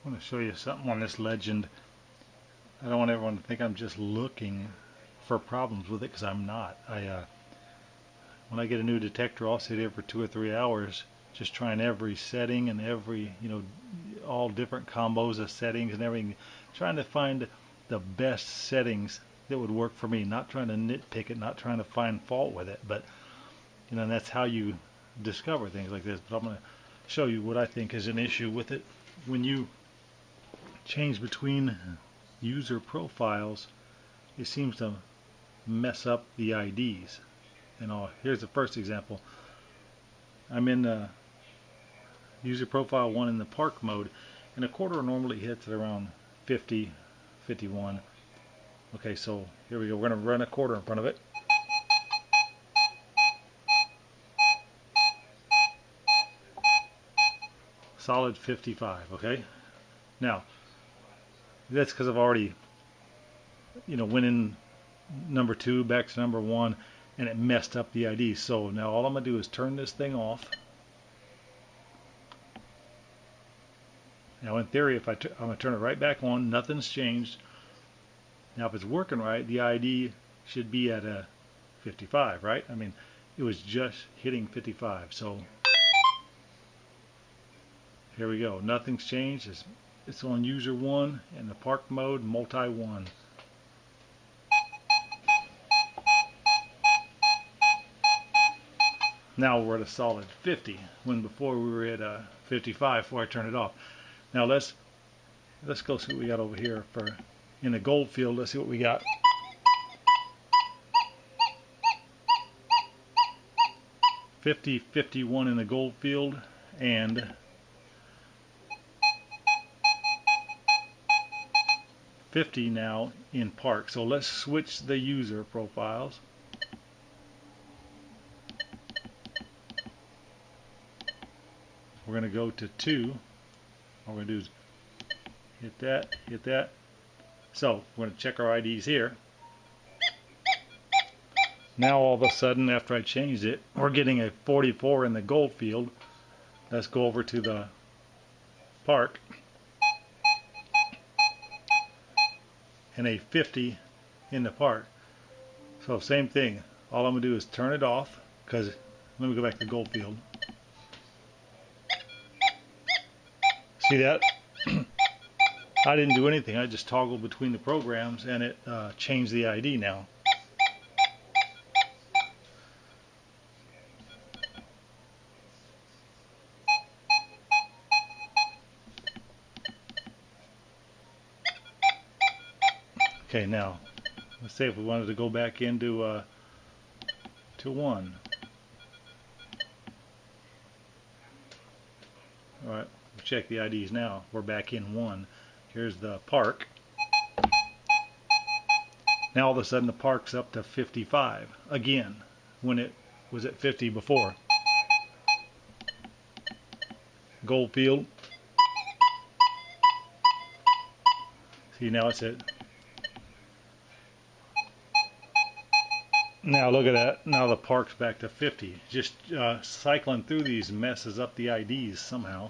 I want to show you something on this legend. I don't want everyone to think I'm just looking for problems with it, because I'm not. When I get a new detector, I'll sit here for 2 or 3 hours just trying every setting and every, all different combos of settings and everything, trying to find the best settings that would work for me, not trying to nitpick it, not trying to find fault with it, but and that's how you discover things like this. But I'm going to show you what I think is an issue with it. When you change between user profiles, it seems to mess up the IDs. And here's the first example. I'm in user profile 1 in the park mode, and a quarter normally hits at around 50, 51. Okay, so here we go. We're going to run a quarter in front of it. Solid 55. Okay. Now, that's because I've already, went in number 2 back to number 1, and it messed up the ID. So now all I'm going to do is turn this thing off. Now in theory, if I'm going to turn it right back on, nothing's changed. Now if it's working right, the ID should be at a 55, right? I mean, it was just hitting 55. So here we go. Nothing's changed. It's on user 1 in the park mode, multi 1. Now we're at a solid 50, when before we were at a 55 before I turned it off. Now let's go see what we got over here in the gold field. Let's see what we got. $50, $51 in the gold field, and $50 now in park. So let's switch the user profiles. We're going to go to 2. All we're going to do is hit that, hit that. So we're going to check our IDs here. Now all of a sudden, after I changed it, we're getting a 44 in the gold field. Let's go over to the park. And a 50 in the park. So same thing. All I'm going to do is turn it off, because let me go back to the gold field. See that? I didn't do anything. I just toggled between the programs, and it changed the ID now. Okay, now let's say if we wanted to go back into to 1. All right, we'll check the IDs now. We're back in 1. Here's the park. Now all of a sudden the park's up to 55 again, when it was at 50 before. Gold field. See, now it's at. Now look at that. Now the park's back to 50. Just cycling through these messes up the IDs somehow.